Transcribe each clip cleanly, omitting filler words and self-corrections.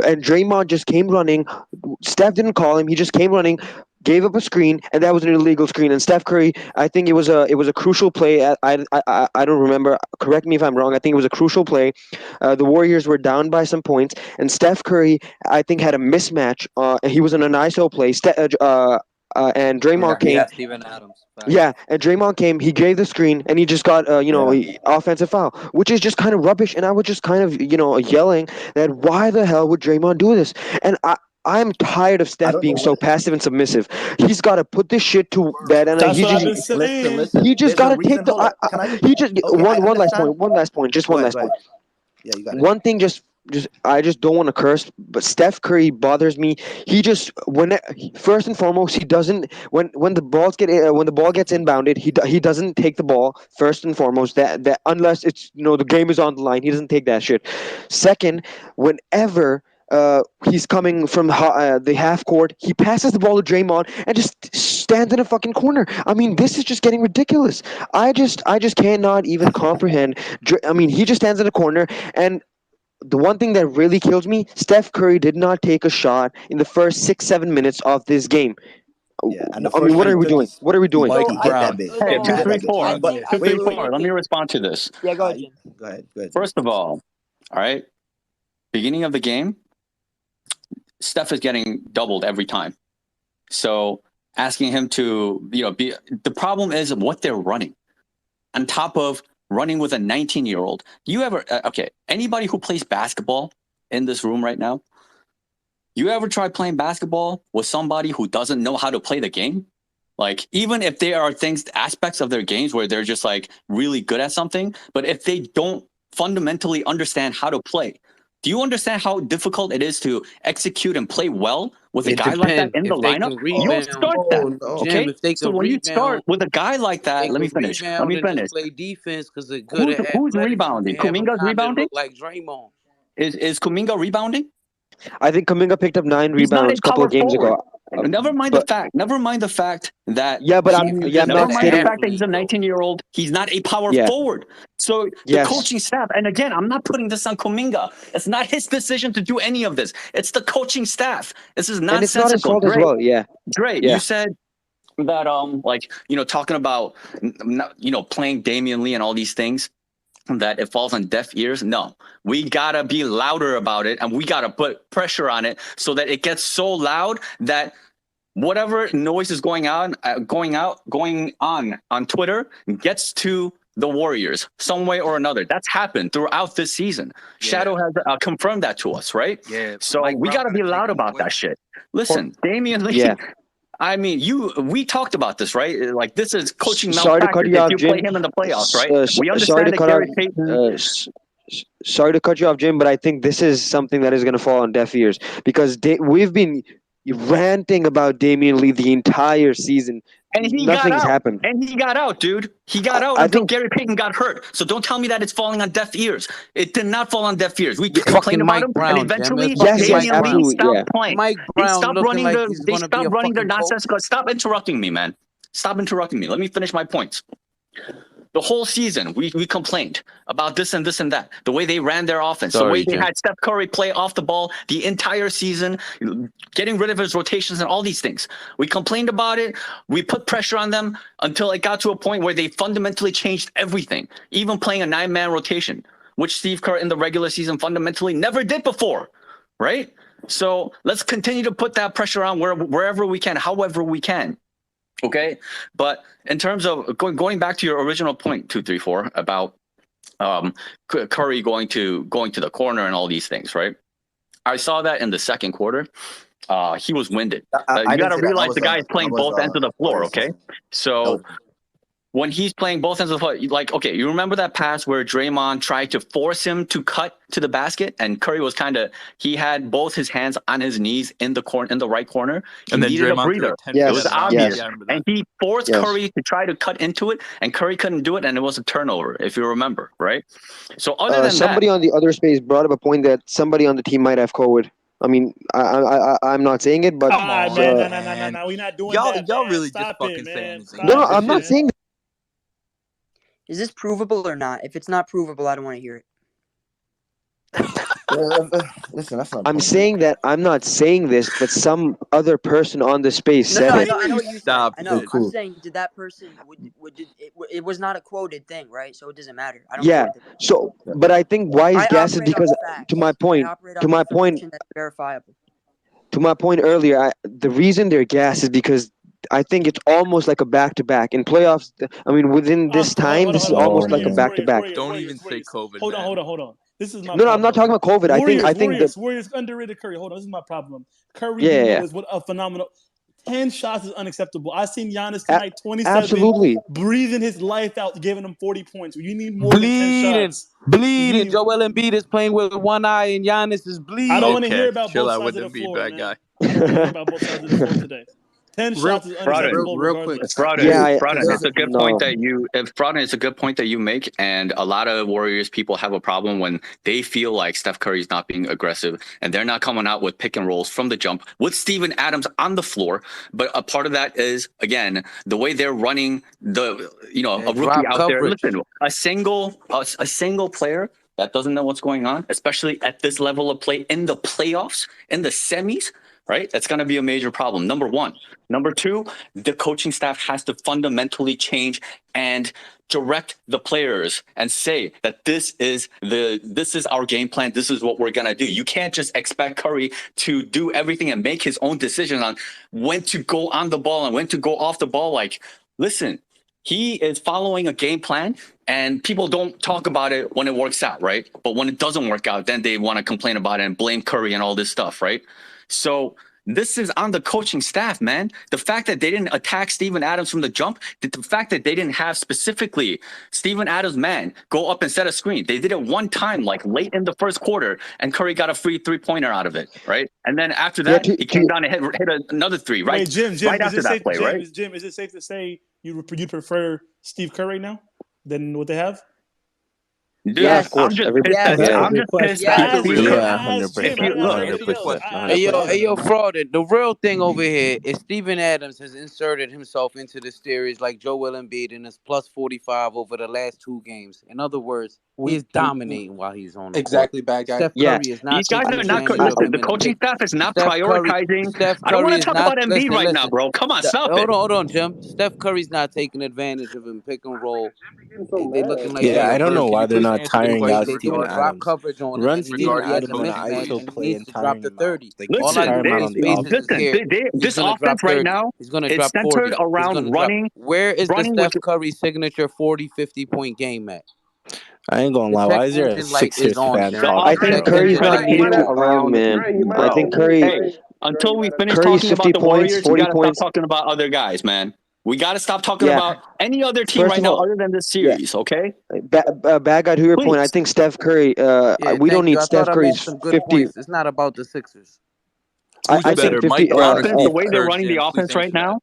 and Draymond just came running. Steph didn't call him. He just came running, gave up a screen, and that was an illegal screen. And Steph Curry, I think it was a crucial play. I don't remember. Correct me if I'm wrong. I think it was a crucial play. The Warriors were down by some points, and Steph Curry, I think, had a mismatch. He was in an ISO play. And Draymond Yeah, he came. had Steven Adams. Facts. Yeah, and Draymond came. He gave the screen, and he just got Yeah. offensive foul, which is just kind of rubbish. And I was just kind of yelling that why the hell would Draymond do this? And I'm tired of I Steph don't know being so what. passive and submissive. He's got to put this shit to bed, and That's he what I've just been Listen, saying. listen. he just There's got a to take reason. the. Hold up. Can I? He just Okay, I one last understand. point. One last point. Just Go one ahead. last Go point. ahead. Yeah, you got it. One thing, just I just don't want to curse, but Steph Curry bothers me. He just first and foremost he doesn't when when the ball gets inbounded he doesn't take the ball first and foremost that unless it's the game is on the line he doesn't take that shit. Second, whenever he's coming from the half court. He passes the ball to Draymond and just stands in a fucking corner. I mean, this is just getting ridiculous. I just cannot even comprehend. I mean, he just stands in a corner, and the one thing that really kills me, Steph Curry did not take a shot in the first 6-7 minutes of this game. Yeah, and the I mean, first what one are he we took, doing? What are we he doing? So he hit I that bitch. hold Okay, on, He two, hold hit on. three, that bitch. four. I But think Two, wait, three, wait, wait. four. Let me respond to this. yeah, go ahead, Jim. Go ahead. Go ahead. First of all right, beginning of the game, Steph is getting doubled every time. So asking him to, be the problem is what they're running. On top of running with a 19-year-old. You ever okay, anybody who plays basketball in this room right now, you ever try playing basketball with somebody who doesn't know how to play the game? Like, even if there are aspects of their games where they're just like really good at something, but if they don't fundamentally understand how to play, do you understand how difficult it is to execute and play well with a It guy like that depends in the if they lineup? can You don't rebound. start that. No. Jim, Okay. if they So can when you start rebound, with a guy like they that, let me can finish. Let rebound me and just finish. play defense because they're good Who's at who's athletics. You rebounding? can have them Kuminga's kind of rebounding? look like Draymond. Is Kuminga rebounding? I think Kaminga picked up 9 He's not a rebounds a couple power of games forward. ago. Never mind the But fact. Never mind the fact that yeah, but If you I'm just Never an not mind the stating. fact that he's athlete, a though. 19-year-old. He's not a power Yeah. forward. So the Yes. coaching staff, and again, I'm not putting this on Kuminga. It's not his decision to do any of this. It's the coaching staff. This is And it's not his nonsensical. fault as Dre, well. Yeah. Dre, you Yeah. said that like talking about playing Damian Lee and all these things, that it falls on deaf ears. No, we gotta be louder about it, and we gotta put pressure on it so that it gets so loud that whatever noise is going on Twitter gets to the Warriors some way or another. That's happened throughout this season. Yeah, Shadow has confirmed that to us, right? yeah. So Mike we Brown got to got to be take loud him about that away. shit. Listen, Damian Lee. Yeah. I mean, we talked about this, right? Like, this is coaching Sorry to cut malpractice you if off, you play Jim. him in the playoffs, right? We Sorry understand to that cut off. Gary Payton. Sorry to cut you off, Jim, but I think this is something that is going to fall on deaf ears because we've been ranting about Damian Lee the entire season. And he got Nothing's out. happened. And he got out, dude. He got out I until think Gary Payton got hurt. So don't tell me that it's falling on deaf ears. It did not fall on deaf ears. We It's complained fucking about Mike him, and Brown, Jim. It's eventually fucking yes, Mike Damian Lee Brown. absolutely, stopped yeah. playing. Mike They Brown stopped looking running like he's they gonna be stopped a running their fucking nonsense. coach. Stop interrupting me, man. Stop interrupting me. Let me finish my points. The whole season, we complained about this and this and that. The way they ran their offense, the way Sorry, they Jim. had Steph Curry play off the ball the entire season, getting rid of his rotations and all these things. We complained about it. We put pressure on them until it got to a point where they fundamentally changed everything, even playing a 9-man rotation, which Steve Kerr in the regular season fundamentally never did before, right? So let's continue to put that pressure on wherever we can, however we can. Okay, but in terms of going back to your original point, 234 about Curry going to the corner and all these things, right? I saw that in the second quarter. He was winded. I You got didn't to say that. realize the guy is playing both ends of the That floor. was Okay, that so was when he's playing both ends of the floor, like, okay, you remember that pass where Draymond tried to force him to cut to the basket, and Curry was he had both his hands on his knees in the right corner. He And then needed a Draymond threw breather. a 10 It feet was Yes, out of bounds. obvious. yes, Yeah, I remember And that. he forced yes. Curry to try to cut into it, and Curry couldn't do it, and it was a turnover, if you remember, right? So other than that, Somebody on the other space brought up a point that somebody on the team might have COVID. I mean, I'm not saying it, but Come Come on, on, man. uh, No. We're not doing y'all that, y'all man. really just Stop it, fucking saying man. anything. no, Stop no, Like it, this I'm not shit. man. saying. Is this provable or not? If it's not provable, I don't want to hear it. Listen, that's not. I'm saying that I'm not saying this, but some other person on the space No, said no, it. I know what you said. Stop I know. it. I'm Cool. saying, did that person it was not a quoted thing, right? So it doesn't matter. I don't Yeah. care. So, but I think why he's I gassed is operate off because, facts. to my I point, operate to off my point, information that's verifiable. to my point earlier, the reason they're gassed is because I think it's almost like a back-to-back in playoffs. I mean, within this time, this is almost like a back-to-back. Don't even say COVID, Hold man. on, hold on. This is my No, problem. I'm not talking about COVID. I think that Warriors underrated Curry. Hold on, this is my problem. Curry, yeah. is what a phenomenal. 10 shots is unacceptable. I seen Giannis tonight, 27, Absolutely. breathing his life out, giving him 40 points. You need more than 10 shots. Bleeding. Joel Embiid is playing with one eye, and Giannis is bleeding. I don't want to hear Okay, about chill both out sides with of the Embiid, floor, bad man. guy. I don't want to hear about both sides of the floor today. 10 shots is unacceptable real quick. regardless. Frauden, it's a good no. point Frauden, it's a good point that you make, and a lot of Warriors people have a problem when they feel like Steph Curry's not being aggressive and they're not coming out with pick and rolls from the jump with Steven Adams on the floor. But a part of that is, again, the way they're running a rookie drop out there. coverage. Listen, a single player that doesn't know what's going on, especially at this level of play in the playoffs, in the semis, right? That's going to be a major problem. Number one. Number two, the coaching staff has to fundamentally change and direct the players and say that this is our game plan. This is what we're going to do. You can't just expect Curry to do everything and make his own decision on when to go on the ball and when to go off the ball. Like, listen, he is following a game plan, and people don't talk about it when it works out, right? But when it doesn't work out, then they want to complain about it and blame Curry and all this stuff, right? So this is on the coaching staff, man. The fact that they didn't attack Steven Adams from the jump, the fact that they didn't have specifically Steven Adams' man go up and set a screen. They did it one time, like late in the first quarter, and Curry got a free three-pointer out of it, right? And then after that, he came down and hit another three, right? Wait, Jim, right after that play, right? Jim, is it safe to say you prefer Steve Curry now than what they have? Dude, Yeah, of course. I'm just Everybody- pissed. Yes. I'm just pissed Yes. that Steve Curry- Yeah, 100%. Hey, yo, fraud. The real thing over here is Steven Adams has inserted himself into the series like Joel Embiid and is plus 45 over the last 2 games. In other words, he's dominating while he's on the Exactly, bad guy. Steph Yeah. Curry is not These guys taking are not. advantage of him The in coaching pick. staff is not Steph Curry- prioritizing. Steph I don't want Curry to is talk not- about Embiid right now, listen. bro. Come on, stop it. Hold on, Jim. Steph Curry's not taking advantage of him pick and roll. They looking like Yeah, they I don't know why they're not tiring out They Steven doing drop Adams. coverage on him. Run and he Steven has Adams a on an mismatch ISO and he play needs and to drop tiring the him 30. out. Like, All I tire need him out for on his the spaces is here. This offense right now, He's going to it's drop centered 40. around running. Where is the running Steph with- Curry signature 40, 50-point game at? I ain't gonna lie. The Why check is there a engine light Sixers is on, fan Jim. talking? I think Check Curry's engine not light needing is to on. run, man. I think Curry. Hey, until we finish Curry's talking about 50 the points, Warriors, we 40 got to points. stop talking about other guys, man. We got to stop talking Yeah. about any other team First right of now all- other than this series, okay? Bad guy to your point. Please. I think Steph Curry. Yeah, we don't thank you. need I Steph thought I made Curry's some good 50. points. It's not about the Sixers. I Who's think better, 50. Mike Brown or Offense, Steve the way they're Kerr, running the Jim? Please offense right answer that. now,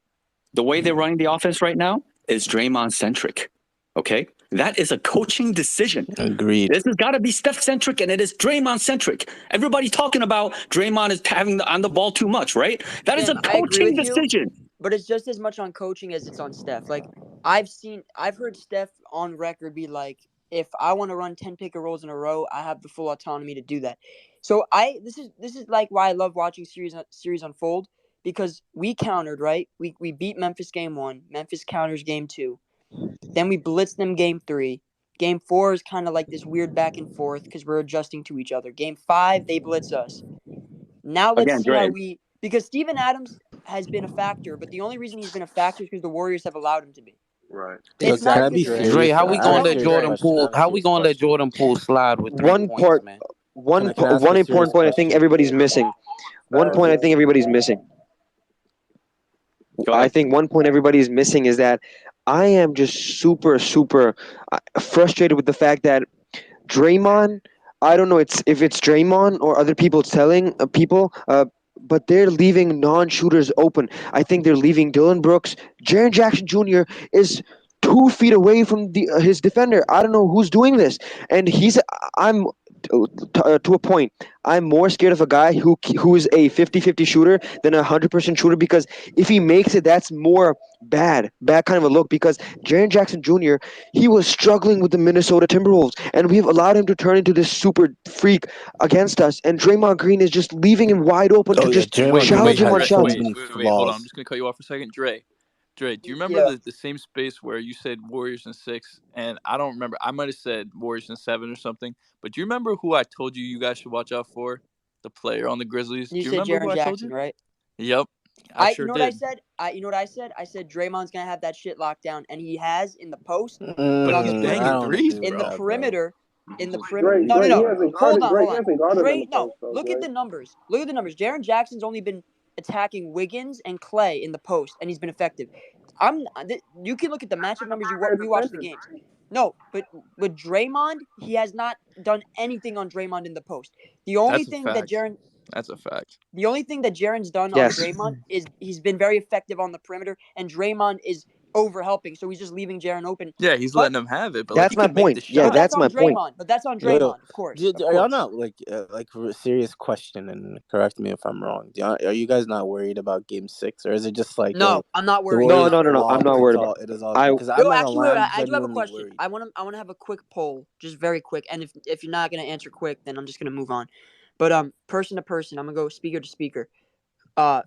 the way they're running the offense right now is Draymond centric. Okay, that is a coaching decision. Agreed. This has got to be Steph centric, and it is Draymond centric. Everybody's talking about Draymond is having on the ball too much, right? That is a Jim, I agree coaching with you. decision. But it's just as much on coaching as it's on Steph. Like I've heard Steph on record be like, if I want to run 10 pick and rolls in a row, I have the full autonomy to do that. So this is like why I love watching series unfold, because we countered, right? We beat Memphis game 1, Memphis counters game 2. Then we blitzed them game 3. Game 4 is kind of like this weird back and forth because we're adjusting to each other. Game 5, they blitz us. Now let's Again, see how Dre. because Steven Adams has been a factor, but the only reason he's been a factor is because the Warriors have allowed him to be. Right. It's Can I not be because serious? Dre, how Can we I gonna ask let you a Jordan question? Poole? How we gonna let Jordan Poole slide with 3 One points, part. man? One Can I ask a important serious point. I think question? everybody's missing. One point I think everybody's missing. I think one point everybody's missing is that I am just super frustrated with the fact that Draymond. I don't know if it's Draymond or other people telling people, but they're leaving non-shooters open. I think they're leaving Dylan Brooks. Jaren Jackson Jr. is 2 feet away from his defender. I don't know who's doing this, and to a point. I'm more scared of a guy who is a 50-50 shooter than a 100% shooter, because if he makes it, that's more bad kind of a look. Because Jaren Jackson Jr., he was struggling with the Minnesota Timberwolves, and we've allowed him to turn into this super freak against us. And Draymond Green is just leaving him wide open to just Draymond challenge Green him on has shots. so many Hold on. I'm flaws. just gonna cut you off for a second, Dre. Do you remember Yeah. the same space where you said Warriors in 6, and I don't remember. I might have said Warriors in 7 or something. But do you remember who I told you guys should watch out for? The player on the Grizzlies. You Do you said remember who Jaren I told Jackson, you? right? Yep, I sure you know what did. I said? You know what I said? I said Draymond's gonna have that shit locked down, and he has in the post, But on he's the I banging perimeter, don't threes, agree in with the bro. that, perimeter, You in the just- perimeter. No. He hasn't Hold guarded. on. He hasn't guarded in Dre, the no. post, though, Look Dre. at the numbers. Look at the numbers. Jaren Jackson's only been attacking Wiggins and Klay in the post, and he's been effective. You can look at the matchup numbers. You rewatch the games. No, but with Draymond, he has not done anything on Draymond in the post. The only That's a thing that fact. Jaren, That's a fact. the only thing that Jaren's done Yes. on Draymond is he's been very effective on the perimeter, and Draymond is over helping, so he's just leaving Jaren open. Yeah, he's But- letting him have it, but That's he my can make point. the Yeah, shot. that's on my point. Draymond. But that's on Yo, Draymond, of course. Are Of y'all course. not like a serious question, and correct me if I'm wrong? Are you guys not worried about Game 6, or is it just like No, I'm not the worried. No, Warriors no, no, no. I'm flop, not worried about it is all I- because I'm Yo, not gonna actually, lie, wait, I'm I do have a genuinely question. worried. I want to have a quick poll, just very quick. And if you're not gonna answer quick, then I'm just gonna move on. But person to person, I'm gonna go speaker to speaker.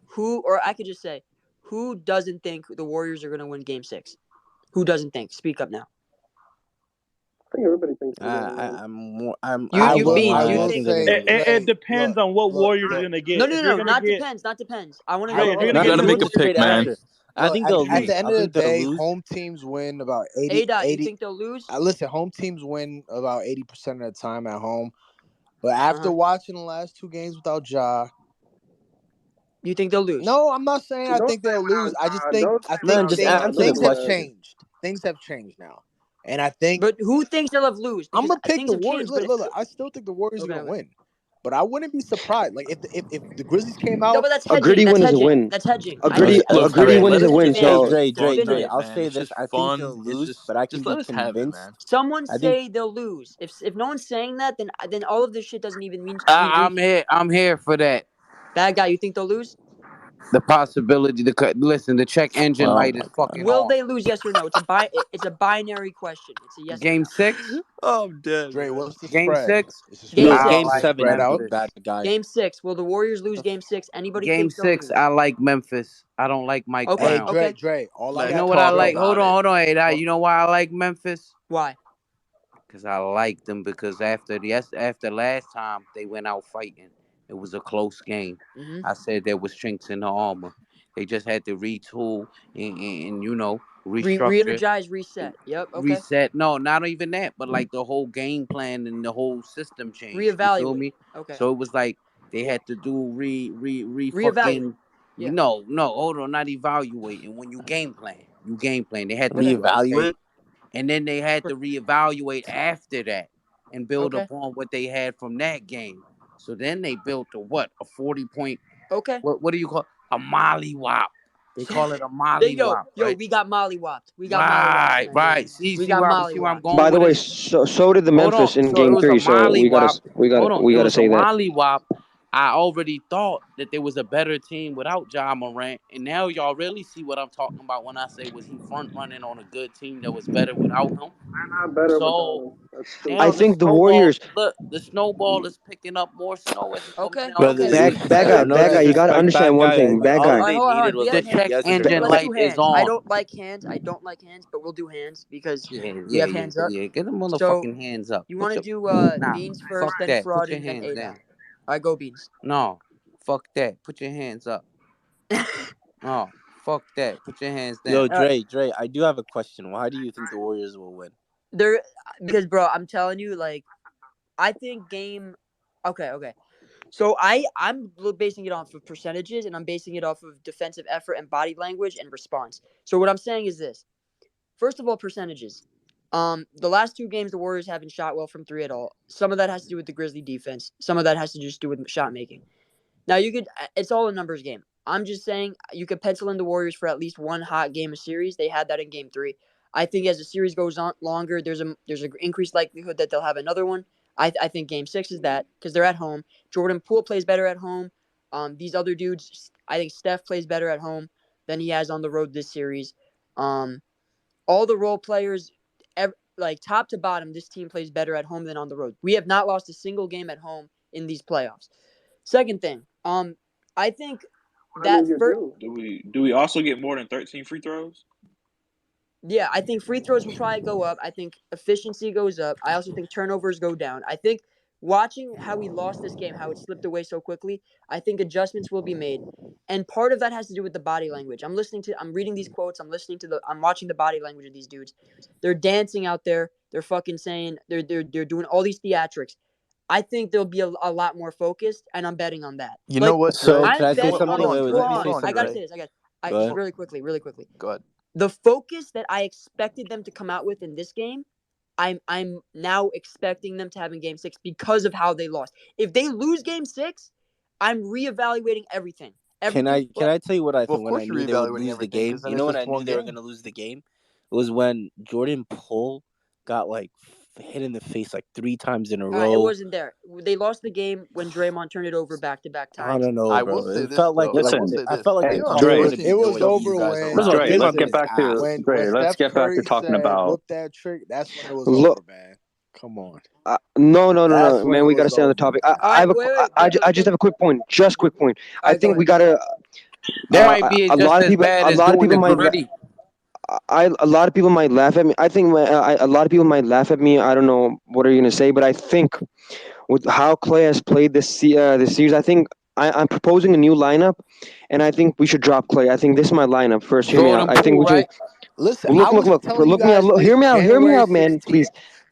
Who, or I could just say, who doesn't think the Warriors are gonna win Game 6? Who doesn't think? Speak up now. I think everybody thinks they're gonna win. I'm more. I'm. You- I you won't Beans, lie, you I think- they're gonna It, lose. it depends on what Warriors you're look. gonna get. No, If no, you're no, gonna not get, depends, not depends. I want to Dre, know. if you're You gonna gotta get make a Luka, pick, man. I think they'll At lose. the end I of the think they'll day, lose. home teams win about 80. A-Dot, you 80 think they'll lose? listen, home teams win about 80% of the time at home. But after Uh-huh. watching the last 2 games without Ja, You think they'll lose? no, I'm not saying I Don't think say they'll without lose. I just Ja. think Don't say Man, without just Ja. answer the things have question. changed. Things have changed now, and I think But who thinks they'll have lose? I'm Because gonna pick things the have Warriors. changed. Look, I still think the Warriors Okay, are gonna okay. win, but I wouldn't be surprised. Like if the Grizzlies came No, out, but that's A hedging. gritty That's win is a hedging. win. That's hedging. A gritty Dre, win let is a us win. just So have Dre, fun Dre, with it, I'll man. say It's this. just I think fun. they'll It's lose, just- but I can just be let us have it, convinced. man. Someone I think- say they'll lose. If no one's saying that, then all of this shit doesn't even mean. I'm here for that. Bad guy, you think they'll lose? The possibility to listen. The check engine Oh light my is fucking Will off. they lose? Yes or no? It's a binary question. It's a yes. Game or no. 6. Oh, I'm dead. Dre, man. what's the Game spread? 6? Is the Game spread six. out? Game like 7 spread after out. this. Bad guy. Game 6. Will the Warriors lose Game 6? Anybody Game think they'll 6. lose? I like Memphis. I don't like Mike Okay, Hey, Brown. Dre, okay. Dre, all I Let's You got know what I talk like? about Hold on. Hey, Hold- you know why I like Memphis? Why? Because I like them. Because after last time they went out fighting, it was a close game. Mhm. I said there was chinks in the armor. They just had to retool and restructure. Re-energize, reset. Yep. Okay. Reset. No, not even that, but like the whole game plan and the whole system changed. You feel Reevaluate. me? Okay. So it was like they had to do Reevaluate. fucking. Yeah. No, hold on, not evaluating. When you game plan. They had to Reevaluate? and then they had to reevaluate after that and build Okay. upon what they had from that game. So then they built a 40-point. Okay. What do you call a mollywop? They call it a Yo, mollywop, right? we got mollywopped. We got mollywopped. Right. See We got where I'm mollywopped. going by the with way, it? so did the Hold Memphis on. in So it Game was a 3. So we mollywop. Hold on. It gotta was a say that. mollywop. I already thought that there was a better team without Ja Morant, and now y'all really see what I'm talking about when I say was he front running on a good team that was better without him. They're not better So without him. That's true. now I think the Warriors. the snowball is picking up more snow as it comes Okay. down. Brothers, Okay. Bad guy. You gotta disrespect, understand bad one guy. thing. Bad All guy. All right, they hold on. needed Do was you The have a hands? check yesterday. engine Let's light do is hands. I on. don't like hands, but we'll do hands because Yeah, we have hands up. Get them So motherfucking hands up. you Put want to your- do Nah, Beans first, fuck then that. Fraud, Put your and then hands A-Dot. down. All right, go Beans. No, fuck that. Put your hands up. Oh, fuck that. Put your hands down. Yo, Dre, I do have a question. Why do you think the Warriors will win? Because bro, I'm telling you, like, I think game. Okay. So I'm basing it off of percentages, and I'm basing it off of defensive effort and body language and response. So what I'm saying is this: first of all, percentages. The last 2 games, the Warriors haven't shot well from 3 at all. Some of that has to do with the Grizzly defense. Some of that has to just do with shot making. Now it's all a numbers game. I'm just saying you could pencil in the Warriors for at least one hot game of series. They had that in Game 3. I think as the series goes on longer, there's an increased likelihood that they'll have another one. I think Game 6 is that because they're at home. Jordan Poole plays better at home. These other dudes, I think Steph plays better at home than he has on the road this series. All the role players, like top to bottom, this team plays better at home than on the road. We have not lost a single game at home in these playoffs. Second thing, I think that do we also get more than 13 free throws? Yeah, I think free throws will probably go up. I think efficiency goes up. I also think turnovers go down. I think watching how we lost this game, how it slipped away so quickly, I think adjustments will be made. And part of that has to do with the body language. I'm reading these quotes, I'm watching the body language of these dudes. They're dancing out there. They're fucking saying they're doing all these theatrics. I think they'll be a lot more focused, and I'm betting on that. You know what? So Dre? can I say Hold something? on, Wait, Dre. let me Hold say on, something. I gotta Dre. say this. Go Just ahead. really quickly. Go ahead. The focus that I expected them to come out with in this game, I'm now expecting them to have in Game 6 because of how they lost. If they lose Game 6, I'm reevaluating everything. Can I tell you what I Well, think of when I course you're knew they would reevaluating lose the everything, game? 'cause then You it's know when just I knew one they were game. going to lose the game? It was when Jordan Poole got like hit in the face like 3 times in a It row. wasn't there. They lost the game when Draymond turned it over back-to-back I times. don't know, I bro. will say It this, felt like though. Listen, I will say I this. felt like They the are Dre. pushing It was both of over you guys when Let's around. Dre. Let's Draymond get is back to ass. when Let's Steph get back to Curry talking said about. whoop that trick. That's when it was Look, over, man. Come on. no, That's when man. it We got to was stay on the over, topic. man. All right, wait. I just have a quick point. Just quick point. All I right, go think we ahead. gotta. That might be A just lot of as people. bad A as lot of doing people the might. gritty. A lot of people might laugh at me. I think a lot of people might laugh at me. I don't know what are you gonna say, but I think with how Klay has played this series, I think I'm proposing a new lineup, and I think we should drop Klay. I think this is my lineup. First, hear me out. Jordan I think Poole, we should right? Listen, I was telling you look me out. guys this Hear me January out, man. 16th. Please.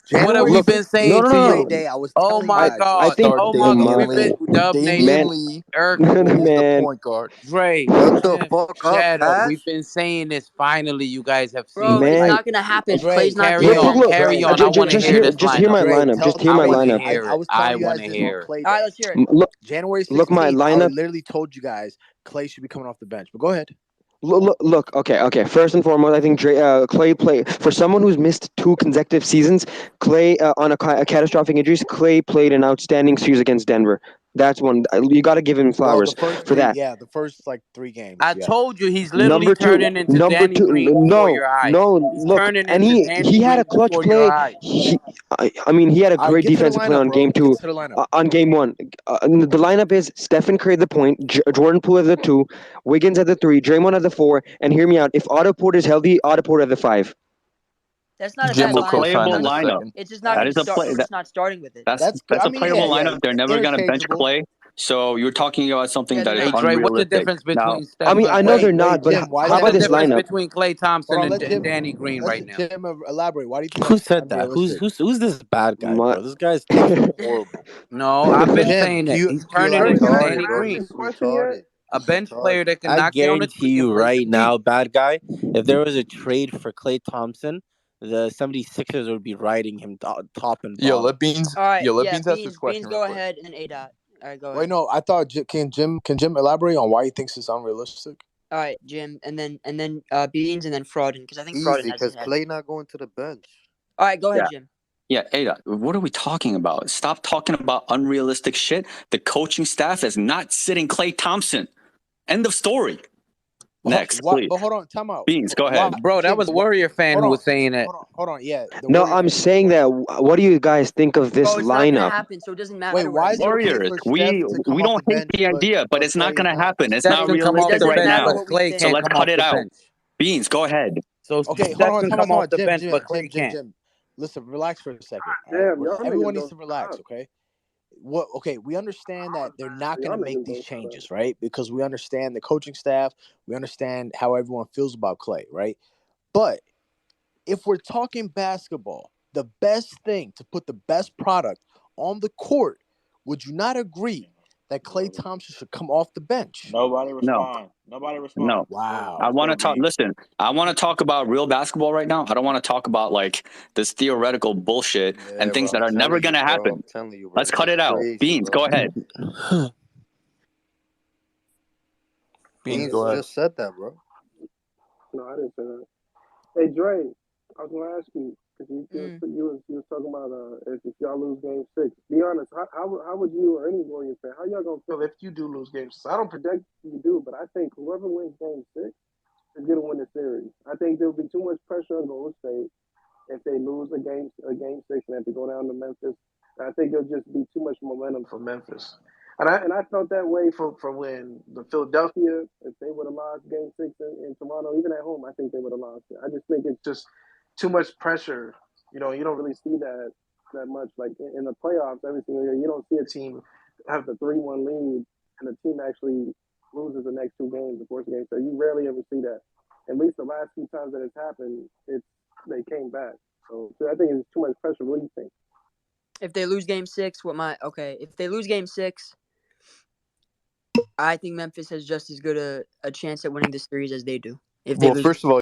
What have January we Look, been 16th, saying to Labor you? Day, I was Oh telling you my guys. I God. think. Start Oh my God. Damian We've been Lee. Dub Damian Nation, Lee Eric is Poole, the Man. point guard. Dre, Shut the Jim, fuck up, Shadow. Cash. We've been saying this. Finally, you guys have Bro, seen it. it's Man. not going to happen. Dre, Clay's not Carry Look, there. on. Carry on. I want to hear this just hear lineup. my Dre, lineup. Just hear I my want to lineup. hear I it. was I telling you want guys to this hear on it. Clay All right, Day. let's hear it. January 16th, Look, my I lineup. literally told you guys Clay should be coming off the bench. But go ahead. Look. Okay. First and foremost, I think Klay played for someone who's missed 2 consecutive seasons. Klay on a catastrophic injuries. Klay played an outstanding series against Denver. That's one you got to give him Well, flowers the first for that. the first like 3 games. I Yeah. told you he's literally Number two, turning into Danny Green before your eyes. He's look, turning and into he Danny had Green a clutch before your play. eyes. I mean, he had a All right, great get to the defensive play lineup, on bro. game Get 2. to the lineup. On game 1, the lineup is Stephen Curry at the point, Jordan Poole at the 2, Wiggins at the 3, Draymond at the 4, and hear me out. If Otto Porter's healthy, Otto Porter at the 5. That's not a Jim bad will That's a lineup. co-sign playable in a lineup. second. It's just not That going is to a start. play. We're just not starting with it. That's I a mean, playable yeah, lineup. They're never gonna bench interchangeable. Klay. So you're talking about something Yeah, that they're is Hey, not. Dre, what's the unrealistic. difference Now, between Steph I know they're Wait, not, but Jim, why how is what's about the that this difference lineup? between Klay Hold Thompson on, let and Jim Danny Green right now? Elaborate. Why do you think Who that's said that? unrealistic? Who's this bad guy, My, bro? This guy's takes are horrible. No, I've been Jim, saying can it. you He's can you turning He's elaborate into on that? Danny retarded, bro. Green, He's retarded. a He's bench player retarded. that can I knock you on the guarantee tree and you play right some D. now, bad guy, if there was a trade for Klay Thompson, the 76ers would be riding him top and Yo, bottom. let Beans. All right, Yo, let yeah, Beans ask his question Beans, real go quick. ahead, and then A-Dot. All right, go ahead. Wait, no, I thought can Jim elaborate on why he thinks it's unrealistic? All right, Jim, and then Beans, and then Frauden, because I think Frauden Easy, has because his head. Clay not going to the bench. All right, go ahead, yeah. Jim. Yeah, Ada, what are we talking about? Stop talking about unrealistic shit. The coaching staff is not sitting Klay Thompson. End of story. Next, please. But hold on, time out. Beans, go ahead. Bro, that was Warrior fan who was saying that. Hold on. Yeah. no, I'm saying that. What do you guys think of this Bro, it's not going to lineup? happen, so it doesn't matter. Wait, why is it okay Warriors, for Steph we to come don't off the hate bench, the idea, but it's not Clay going to is not? happen. It's Steph not can come off realistic the right bench, now. but Klay So can't let's come cut off it the out. bench. Beans, go ahead. So Okay, Steph hold can on, come off the Jim, bench, but Klay can't. Jim. Listen, relax for a second. Damn, Right? y'all Everyone niggas needs to don't relax, stop. okay? Okay, we understand that they're not going Y'all to make niggas these don't stop. changes, right? Because we understand the coaching staff, we understand how everyone feels about Klay, right? But if we're talking basketball, the best thing to put the best product on the court, would you not agree that Klay Thompson should come off the bench? Nobody respond. Nobody respond. No. Wow. I want to talk. Listen, I want to talk about real basketball right now. I don't want to talk about like this theoretical bullshit and things that are never going to happen. I'm telling you, bro. Let's cut it out. Crazy, Beans, bro. go ahead. Beans, go ahead. Just said that, bro. No, I didn't say that. Hey, Dre, I was going to ask you, You was talking about if y'all lose game 6. Be honest, how would you or any Warriors fan, how y'all gonna feel if you do lose game 6? I don't predict you do, but I think whoever wins game 6 is gonna win the series. I think there'll be too much pressure on Golden State if they lose a game 6 and have to go down to Memphis. I think there'll just be too much momentum for Memphis. And I felt that way for when the Philadelphia, if they would have lost game 6 in Toronto, even at home, I think they would have lost it. I just think it's just too much pressure. You don't really see that much. Like in the playoffs every single year, you don't see a team have the 3-1 lead and the team actually loses the next 2 games, the fourth game. So you rarely ever see that. At least the last few times that it's happened, they came back. So I think it's too much pressure. What do you think? If they lose game 6, if they lose game 6, I think Memphis has just as good a chance at winning the series as they do. If they lose. First of all,